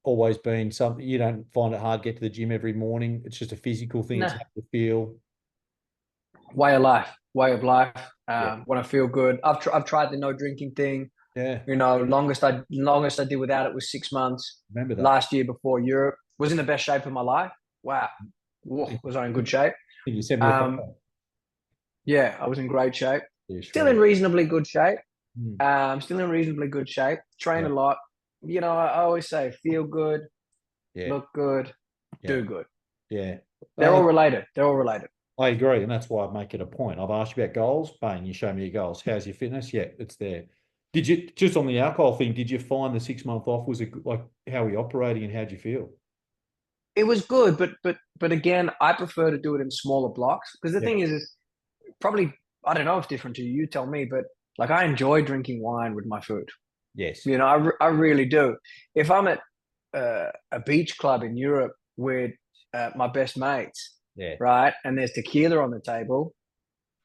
always been something. You don't find it hard to get to the gym every morning. It's just a physical thing. It's Nah, how you feel. way of life, way of life. Yeah, When I feel good, I've tried the no drinking thing. yeah. Longest I did without it was 6 months. Remember that. Last year before Europe, was in the best shape of my life. Wow, I think was I in good shape? you sent me a Um, photo. Yeah, I was in great shape. Yeah, Still in shredded. reasonably good shape. Mm. Still in reasonably good shape. Train a Yeah, lot. I always say feel good, yeah, look good, yeah, do good. yeah. They're Uh, all related. They're all related. I agree, and that's why I make it a point. I've asked you about goals, bang, you show me your goals. How's your fitness? Yeah, it's there. Did you just on the alcohol thing? Did you find the 6 month off was it like how are we operating and how'd you feel? It was good, but again, I prefer to do it in smaller blocks because the Yeah. thing is probably I don't know if it's different to you. You tell me, but like I enjoy drinking wine with my food. Yes. I really do. If I'm at a beach club in Europe with my best mates, Yeah. right, and there's tequila on the table,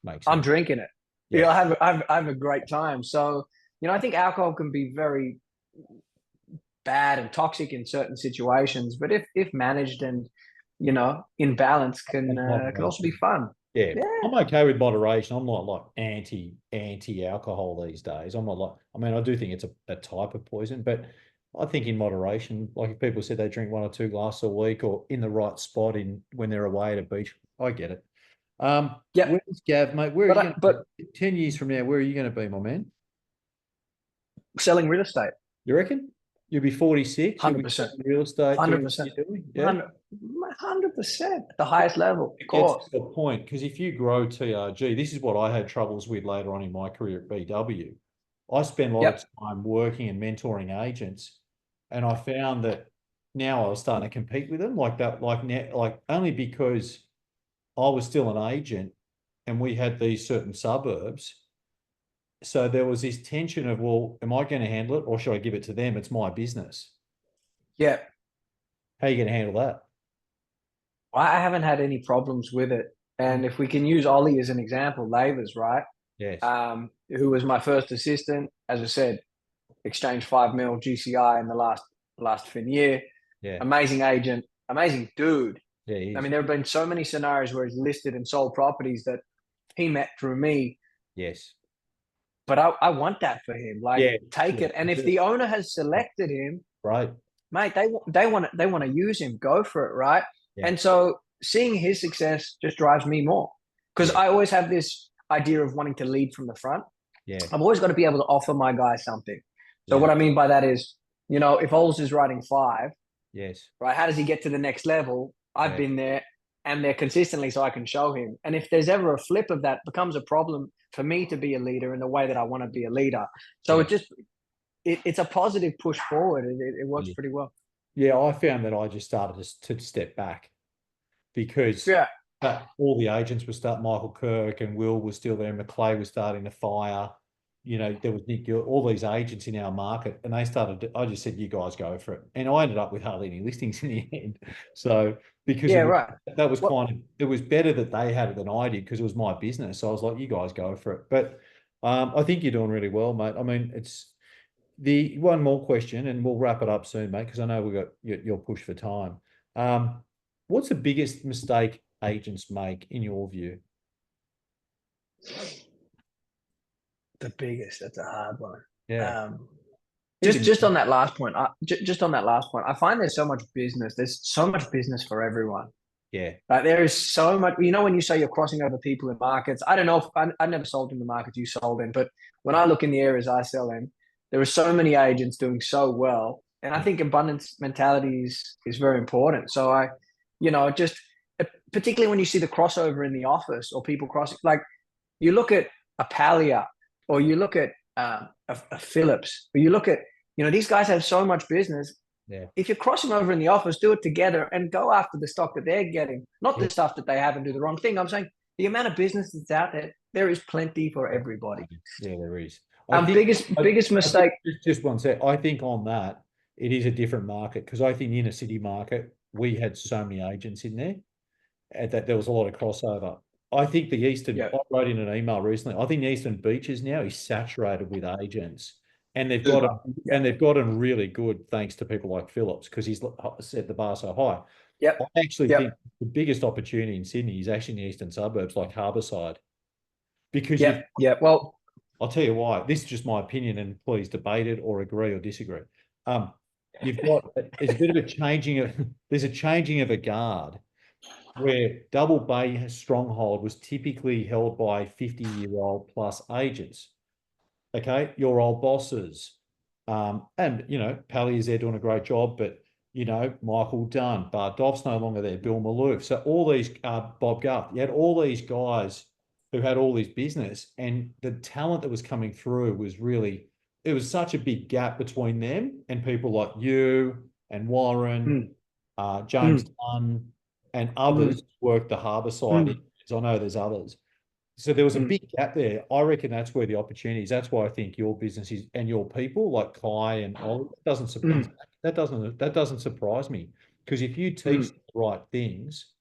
Makes I'm sense. drinking it. Yeah. I have a great time. So I think alcohol can be very bad and toxic in certain situations, but if managed and in balance, And can also be moderation. fun. Yeah. Yeah, I'm okay with moderation. I'm not like anti alcohol these days. I'm not like I mean, I do think it's a type of poison, but I think in moderation, like if people said they drink 1 or 2 glasses a week or in the right spot in when they're away at a beach, I get it. yeah. Where's Gav, mate? Where are But you going to but be? 10 years from now, where are you going to be, my man? selling real estate, You reckon? You'll be 46, you'll hundred be percent, selling real estate, hundred doing what percent, you're doing. Yeah. 100%, the highest level, of It gets course. to a point because if you grow TRG, this is what I had troubles with later on in my career at BW. I spent a lot of Yep. time working and mentoring agents, and I found that now I was starting to compete with them like that, like now, like only because I was still an agent and we had these certain suburbs. So there was this tension of, well, am I going to handle it or should I give it to them? It's my business. Yeah, How are you going to handle that? I haven't had any problems with it. Mm. And if we can use Ollie as an example, Lavers, right? Yes. Who was my first assistant, as I said, exchanged 5 mil GCI in the last fin year. Yeah. Amazing agent, amazing dude. Yeah. He I is. mean, there have been so many scenarios where he's listed and sold properties that he met through me, Yes. but I want that for him. Like, Yeah. take Yeah. it. And if the owner has selected him, Right. mate, they want to use him. Go for it, right? Yeah. And so seeing his success just drives me more because Yeah. I always have this idea of wanting to lead from the front. Yeah. I've always got to be able to offer my guys something. So Yeah. what I mean by that is, if Oles is writing 5, Yes. right? How does he get to the next level? I've Yeah. been there and there consistently so I can show him. And if there's ever a flip of that, becomes a problem for me to be a leader in the way that I want to be a leader. So Yeah. it's a positive push forward. It works Yeah. pretty well. Yeah. I found that I just started to step back because Yeah. all the agents were starting. Michael Kirk and Will was still there. McClay was starting to fire. There was Nick Gill, all these agents in our market, and they started. I just said, "You guys go for it," and I ended up with hardly any listings in the end. So because Yeah, right. that was Well, kind of it was better that they had it than I did because it was my business. So I was like, "You guys go for it." But I think you're doing really well, mate. I mean, it's the one more question, and we'll wrap it up soon, mate, because I know we've got your push for time. Um, what's the biggest mistake agents make in your view? the biggest, that's a hard one. Yeah. Um, just Thinking, just on that last point, just on that last point, I find there's so much business. There's so much business for everyone. yeah, Right? There is so much. When you say you're crossing over people in markets, I don't know if I never sold in the markets you sold in, but when I look in the areas I sell in, there are so many agents doing so well, and I yeah, think abundance mentality is very important. So just particularly when you see the crossover in the office or people crossing, like you look at a Palia or you look at a Phillips, or you look at these guys have so much business. yeah, If you're crossing over in the office, do it together and go after the stock that they're getting, not yeah, the stuff that they have and do the wrong thing. I'm saying the amount of business that's out there, there is plenty for everybody. yeah, there is. I think Biggest I think mistake. just one sec. I think on that it is a different market because I think the inner city market we had so many agents in there and that there was a lot of crossover. I think the eastern. Yeah, I wrote in an email recently. I think the eastern beaches now is saturated with agents, and they've got super. them, Yeah, and they've gotten really good thanks to people like Phillips because he's set the bar so high. yep, I actually think yep, the biggest opportunity in Sydney is actually in the eastern suburbs like Harbourside because you've yep, yep. Well, I'll tell you why. This is just my opinion, and please debate it or agree or disagree. You've got there's a bit of a changing of there's a changing of a guard. where Double Bay stronghold was typically held by 50-year-old plus agents. Okay, your old bosses, and Pally is there doing a great job, but Michael Dunn, Bart Doff's no longer there, Bill Maloof. So all these, Bob Guth, you had all these guys who had all this business, and the talent that was coming through was really, it was such a big gap between them and people like you and Warren, Mm, James mm, Dunn, and mm, others who worked the harbour side. mm, I know there's others. So there was a mm, big gap there. I reckon that's where the opportunity is. That's why I think your business is, and your people like Kai and Ollie, mm, that doesn't surprise me, because if you teach mm. the right things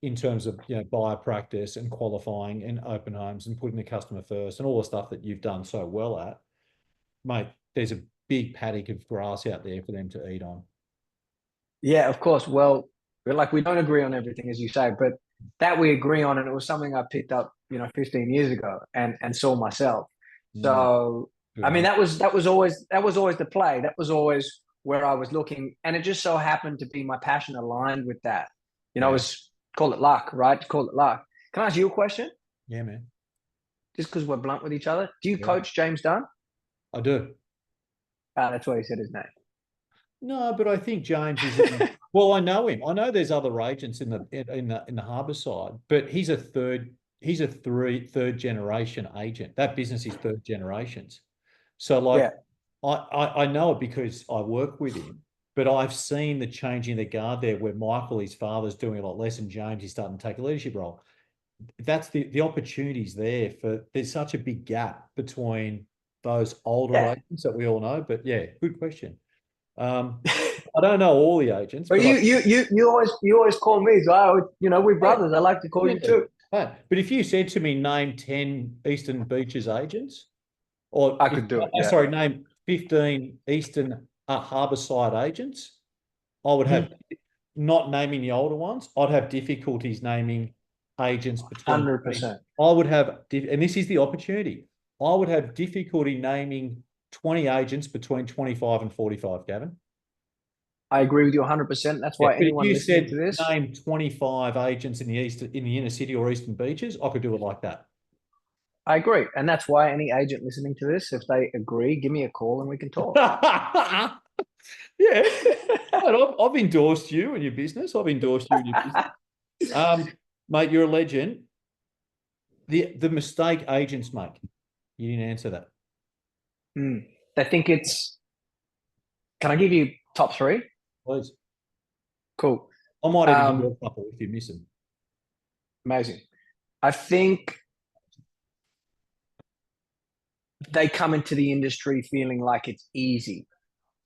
in terms of buyer practice and qualifying and open homes and putting the customer first and all the stuff that you've done so well at, mate, there's a big paddock of grass out there for them to eat on. Yeah, of course. Well, we don't agree on everything, as you say, but that we agree on, and it was something I picked up, 15 years ago, and saw myself. Mm, So, good I mean, man. that was always the play. That was always where I was looking, and it just so happened to be my passion aligned with that. It Yeah, was, call it luck, right? Call it luck. Can I ask you a question? yeah, man. Just because we're blunt with each other, do you Yeah, coach James Dunn? I do. That's why he said his name. No, but I think James is. Well, I know him. I know there's other agents in the harbour side, but he's a third. He's a third generation agent. That business is third generations. So like, Yeah, I know it because I work with him, but I've seen the change in the guard there, where Michael, his father's doing a lot less, and James is starting to take a leadership role. That's the opportunities there for. There's such a big gap between those older yeah. agents that we all know. But yeah, good question. Um, I don't know all the agents, But but you always call me, so we're yeah, brothers. I like to call yeah. you too. But if you said to me, name 10 Eastern Beaches agents, or I could do it. Yeah. sorry, name 15 Eastern Harbourside agents, I would have, Mhm. not naming the older ones, I'd have difficulties naming agents between 20. 100%. I would have, and this is the opportunity, I would have difficulty naming 20 agents between 25 and 45, Gavin. I agree with you 100%. That's Yeah, why but if anyone you listening to said this, name 25 agents in the inner city or eastern beaches, I could do it like that. I agree. And that's why any agent listening to this, if they agree, give me a call and we can talk. Yeah, mate, I've endorsed you and your business. I've endorsed you and your business. Mate, you're a legend. The mistake agents make. You didn't answer that. Mm. I think can I give you top three? Please. Cool. I might even give you Um, a couple if you miss them. Amazing. I think they come into the industry feeling like it's easy.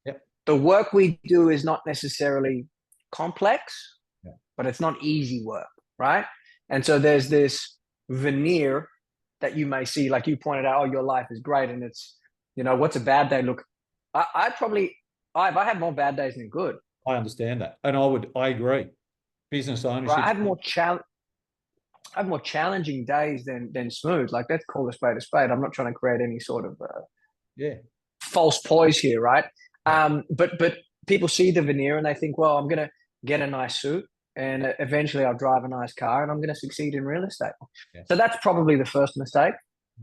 Yep. The work we do is not necessarily complex, Yeah. but it's not easy work, right? And so there's this veneer that you may see, like you pointed out, oh, your life is great, and it's, what's a bad day? Look, if I have more bad days than good, I understand that. And I agree. Business right? ownership. I have more challenging days than smooth. Like, let's call a spade a spade. I'm not trying to create any sort of Yeah. false poise here, right? Yeah. But people see the veneer and they think, well, I'm gonna get a nice suit and eventually I'll drive a nice car and I'm gonna succeed in real estate. Yeah. So that's probably the first mistake.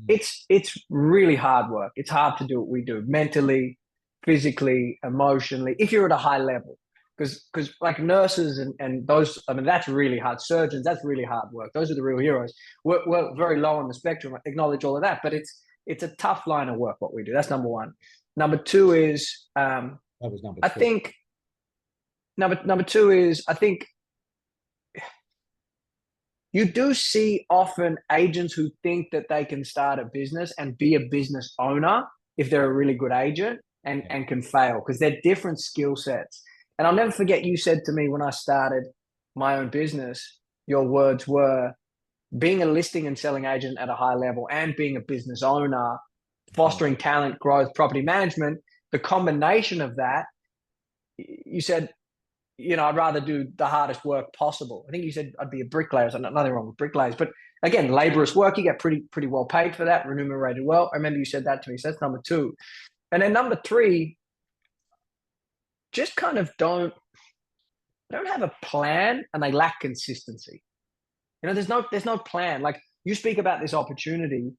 Mm. It's really hard work. It's hard to do what we do mentally, physically, emotionally, if you're at a high level. Because like nurses and those, I mean, that's really hard. Surgeons, that's really hard work. Those are the real heroes. We're very low on the spectrum. I acknowledge all of that, but it's a tough line of work what we do. That's number one. Number two is That was number I two. think number two is I think you do see often agents who think that they can start a business and be a business owner if they're a really good agent and, Yeah. and can fail because they're different skill sets. And I'll never forget you said to me when I started my own business, your words were being a listing and selling agent at a high level and being a business owner, Mm. fostering talent, growth, property management, the combination of that, you said I'd rather do the hardest work possible. I think you said I'd be a bricklayer. So nothing wrong with bricklayers, but again, laborious work. You get pretty well paid for that, remunerated well. I remember you said that to me. So that's number two. And then number three, just kind of don't don't have a plan and they lack consistency. You know, there's no plan. Like you speak about this opportunity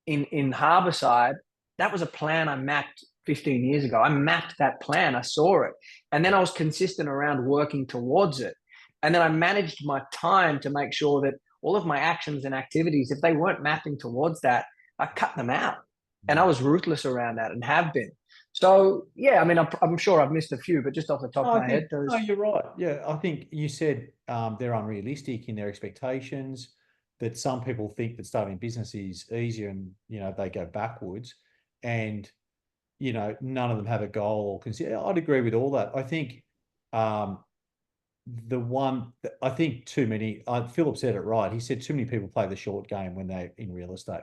in Harborside, that was a plan I mapped 15 years ago. I mapped that plan, I saw it, and then I was consistent around working towards it. And then I managed my time to make sure that all of my actions and activities, if they weren't mapping towards that, I cut them out. And I was ruthless around that and have been. So yeah, I mean, I'm sure I've missed a few, but just off the top No, of I my think head, no, those you're right. Yeah, I think you said they're unrealistic in their expectations. That some people think that starting a business is easier, and they go backwards, and none of them have a goal or consider. I'd agree with all that. I think um, I think too many. Philip said it right. He said too many people play the short game when they're in real estate.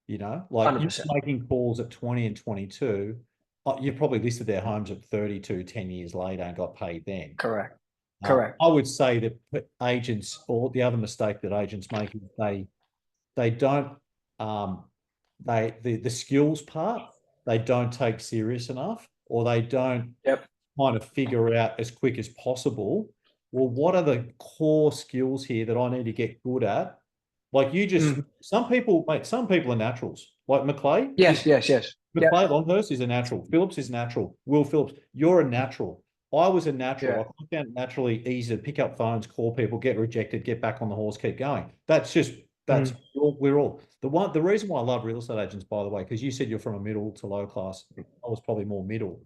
Like you're 100%. making calls at 20 and 22. You've probably listed their homes at 32, 10 years later and got paid then. Correct. Correct. I would say that agents, or the other mistake that agents make, is they don't the skills part they don't take serious enough, or they don't Yep. kind of figure out as quick as possible. Well, what are the core skills here that I need to get good at? Like Mhm. some people, mate, some people are naturals. Like Yes. Yes. Yes. Yep. McLeay Longhurst is a natural. Phillips is natural. Will Phillips, you're a natural. I was a natural. Yeah. I found it naturally easy to pick up phones, call people, get rejected, get back on the horse, keep going. That's Mm. we're all the reason why I love real estate agents, by the way, because you said you're from a middle to low class. I was probably more middle.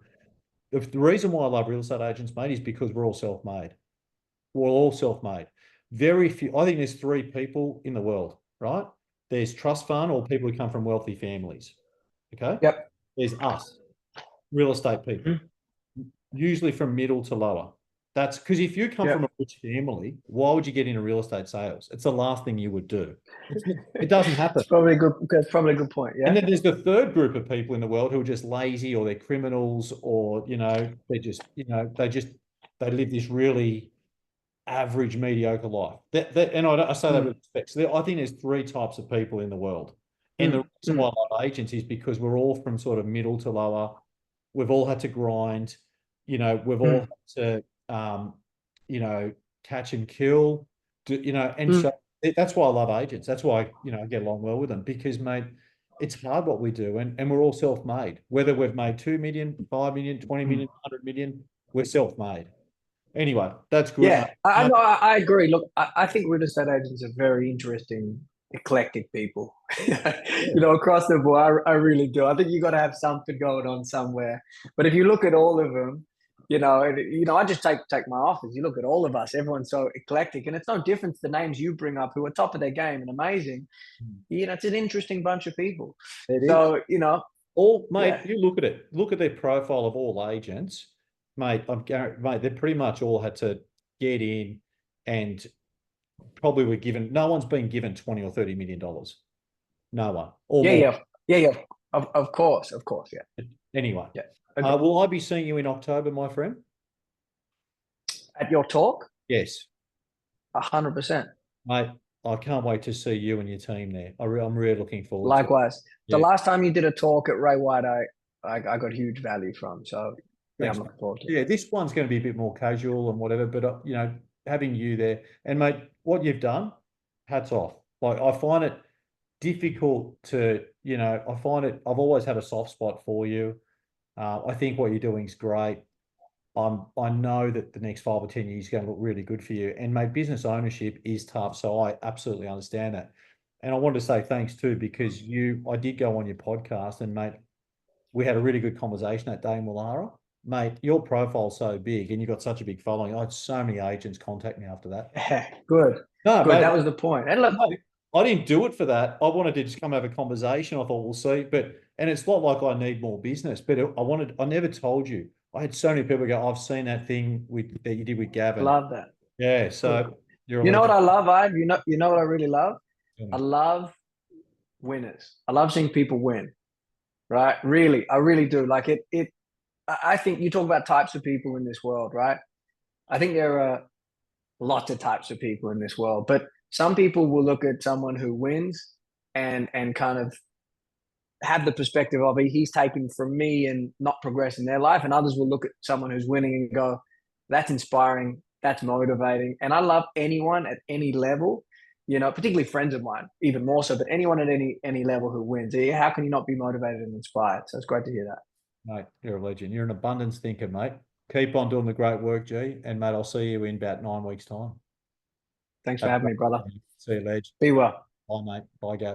The reason why I love real estate agents, mate, is because we're all self-made. We're all self-made. Very few. I think there's three people in the world, right? There's trust fund or people who come from wealthy families. Okay. Yep. There's us, real estate people, Mhm. usually from middle to lower. That's because if you come from Yep. a rich family, why would you get into real estate sales? It's the last thing you would do. It doesn't happen. It's probably a good. That's probably a good point. And Yeah. then there's the third group of people in the world who are just lazy, or they're criminals, or they live this really average, mediocre life. And I say that Mm. with respect. So I think there's three types of people in the world. And the Mm. reason why Mm. I love agents is because we're all from sort of middle to lower. We've all had to grind. We've all Mm. had to, catch and kill. And Mm. show. That's why I love agents. That's why I get along well with them, because, mate, it's hard what we do, and we're all self-made. Whether we've made 2 million, 5 million, 20 Mm. million, 100 million, we're self-made. Anyway, that's good, mate. Yeah, I know. I agree. Look, I think real estate agents are very interesting, eclectic people. Yeah. Across the board, I really do. I think you got to have something going on somewhere. But if you look at all of them, I just take my office. You look at all of us; everyone's so eclectic, and it's no different to the names you bring up, who are top of their game and amazing. It's an interesting bunch of people. It is. So Mate, yeah, you look at it. Look at their profile of all agents, mate. Mate, they pretty much all had to get in, and probably were given. No one's been given 20 or 30 million dollars. No one, or yeah, more. yeah, yeah, yeah. Of course, yeah, Anyway, yeah. Okay. will I be seeing you in October, my friend? At your talk, Yes, 100%. mate. I can't wait to see you and your team there. I'm really looking forward to it. Likewise. The Yeah. last time you did a talk at Ray White, I got huge value from. So yeah, I'm Thanks, mate. looking forward to it. Yeah, this one's going to be a bit more casual and whatever, but having you there, and mate, what you've done, hats off. Like, I find it difficult to, I've always had a soft spot for you. I think what you're doing is great. I know that the next 5 or 10 years is going to look really good for you. And mate, business ownership is tough, so I absolutely understand that. And I wanted to say thanks too, because I did go on your podcast, and mate, we had a really good conversation that day in Wallara. Mate, your profile's so big and you've got such a big following. I had so many agents contact me after that. Yeah, good, No, good. mate, That was the point. And look, mate, I didn't do it for that. I wanted to just come have a conversation. I thought we'll see. And it's not like I need more business, but I never told you. I had so many people go, I've seen that thing that you did with Gavin. love that. Yeah. Good. So you're a You know what legend. I love, Ive? You know what I really love? Tell I me. love winners. I love seeing people win. Right? Really, I really do. Like it. I think you talk about types of people in this world, right? I think there are lots of types of people in this world, but some people will look at someone who wins and kind of have the perspective of he's taken from me and not progress in their life, and others will look at someone who's winning and go, That's inspiring. That's motivating. And I love anyone at any level, particularly friends of mine, even more so, but anyone at any level who wins. How can you not be motivated and inspired? So it's great to hear that. Mate, you're a legend. You're an abundance thinker, mate. Keep on doing the great work, G. And mate, I'll see you in about 9 weeks' time. Thanks for having me, brother. See you, Ledge. Be well. Bye, mate. Bye, Gav.